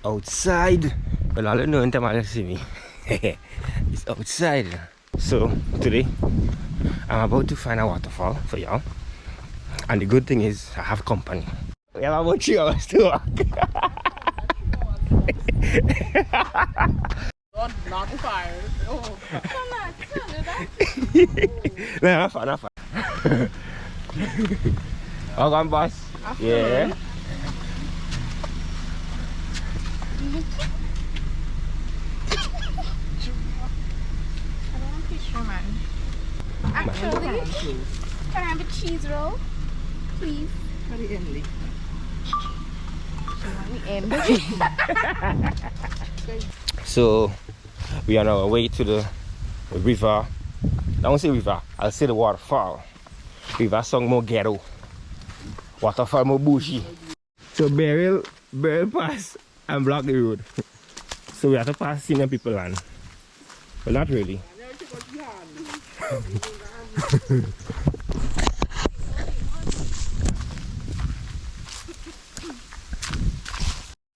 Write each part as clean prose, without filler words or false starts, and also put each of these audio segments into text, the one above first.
outside. Well, I don't know in time see me. It's outside. So today I'm about to find a waterfall for y'all. And the good thing is I have company. We have about 3 hours to walk. Not fired. Oh. No, not fun, not fun. Welcome, boss. Yeah. I don't want fisherman. Actually, can I have a cheese roll? Please. So we are on our way to the river. I won't say river, I'll say the waterfall. River song more ghetto. Waterfall more bougie. So barrel pass and block the road. So we have to pass senior people land. But not really.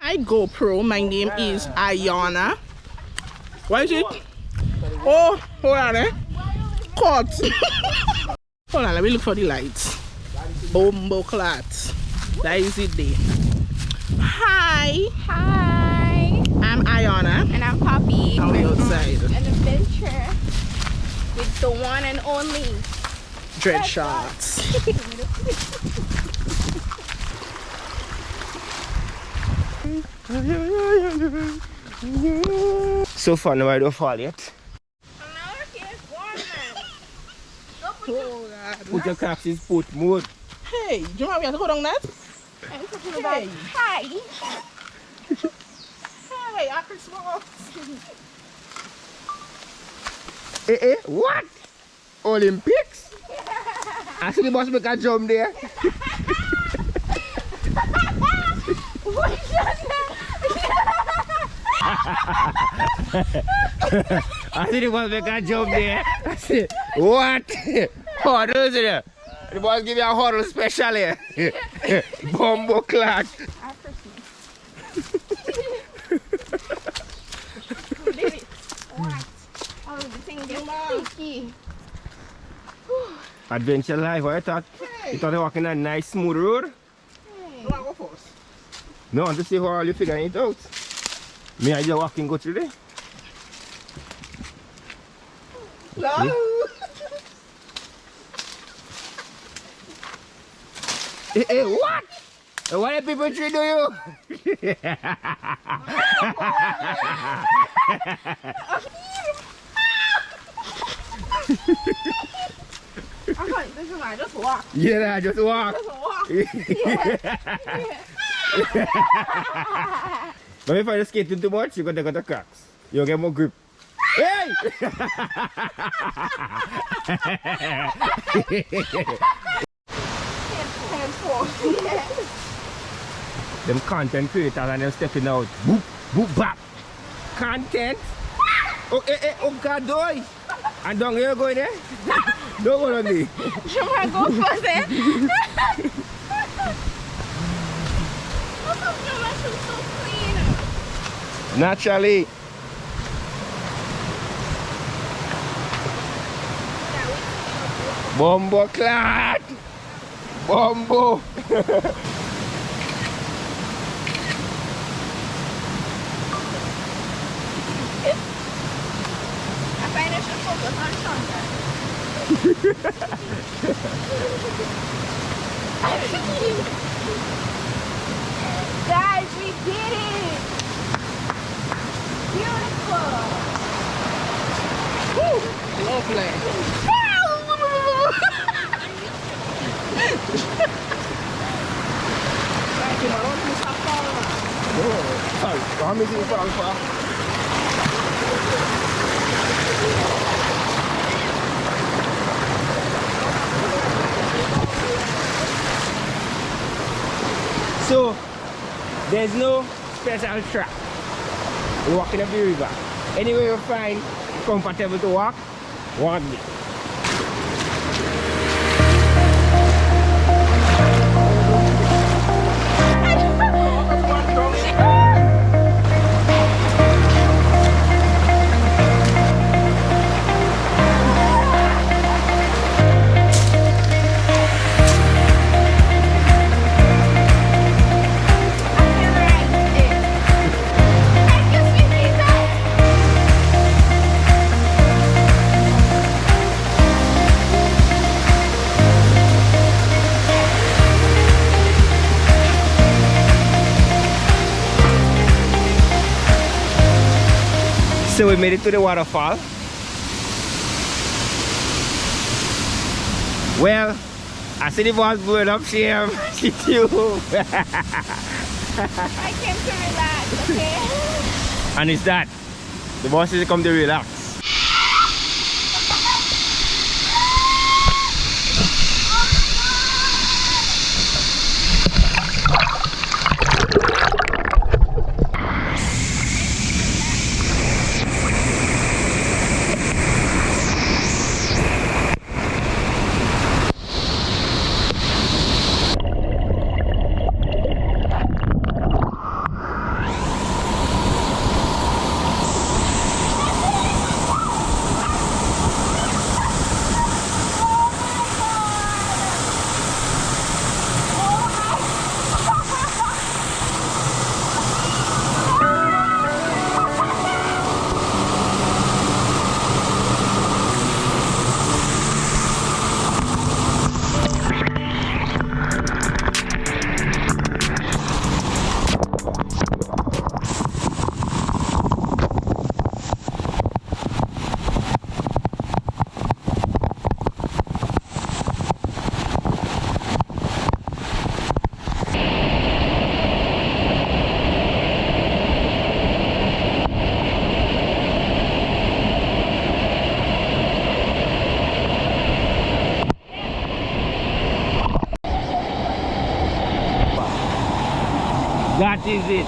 Hi GoPro, my name is Ayana. What is it? Oh, hold on, Caught. Hold on, let me look for the lights. Bombo clots. That is it there. Hi. Hi. I'm Ayana. And I'm Poppy. On the outside. An adventure with the one and only Dread shots. So far no I don't fall yet. Put your caps in sport mode. Hey, do you want me to go down that? Hey. Hi. Hey, I can smoke. What? Olympics? I see the boss make a jump there. I see the boss make a jump there. I said, what? Hurdle is it? The boss give you a hurdle special here. Bumbo clock. Who did it? What? Oh, the thing gets sticky. Adventure life, what you thought? You thought you were walking a nice smooth road? You want to go first? No, I want to see how you figuring it out. Me and you walking go through there? No. What? What are people treat you? I just walk. Yeah, just walk. Just walk. But if I just skating too much, you're gonna get the cracks. You'll get more grip. Hey! Them content creators and them stepping out. Boop, boop, bap. Content. Oh, oh, God, boy. And down here going there? Don't go on me. You want to go first, eh? How come your shoes so clean? Naturally. Bombo clat. Bombo. I find I should focus on Shonda. Guys, we did it! Beautiful! Woo! Lovely. Sorry, how many people are for? So, there's no special track. We're walking up the river. Anyway, you find comfortable to walk it. So we made it to the waterfall. Well, I see the boss blowing up shame. She too. I came to relax, okay? And it's that. The boss is come to relax. That is it.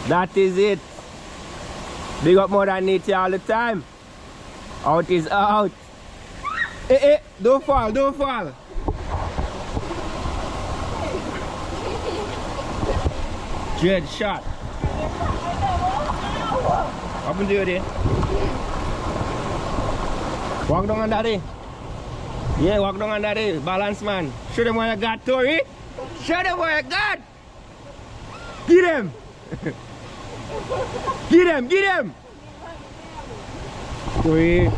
That is it. Big up more than nature all the time. Out is out. Hey, don't fall, don't fall. Dread shot. What happened to you there? Walk down under there. Yeah, walk down under there. Balance, man. Show them what you got, Tori. Show them what you got. Get him. Get him, get him. Tori.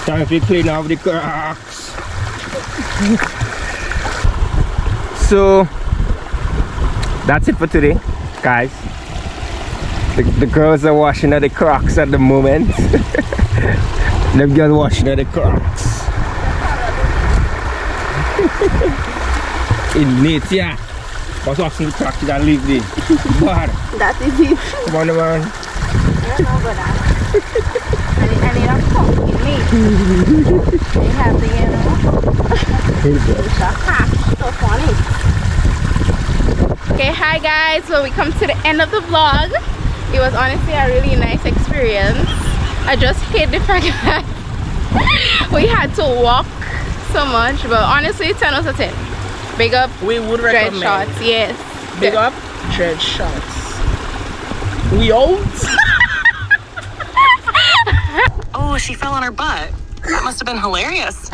Time to clean off the cracks. So that's it for today, guys. The girls are washing at the cracks at the moment. Them girls washing at the cracks. In late, yeah. What's washing the cracks? You gotta leave the bar. That is it. Come on, man. I don't know about that. I need a pumpkin meat. They have the, it's a hash. So funny. Okay, hi guys. So we come to the end of the vlog. It was honestly a really nice experience. I just hate the fact that we had to walk so much, but honestly 10 out of 10. Big up. We would Dread recommend. shots, yes. Big up Dread shots. We old. Oh, she fell on her butt. That must have been hilarious.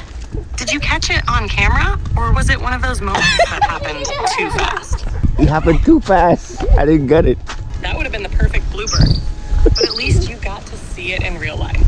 Did you catch it on camera? Or was it one of those moments that happened too fast? It happened too fast. I didn't get it. That would have been the perfect blooper. But at least you got to see it in real life.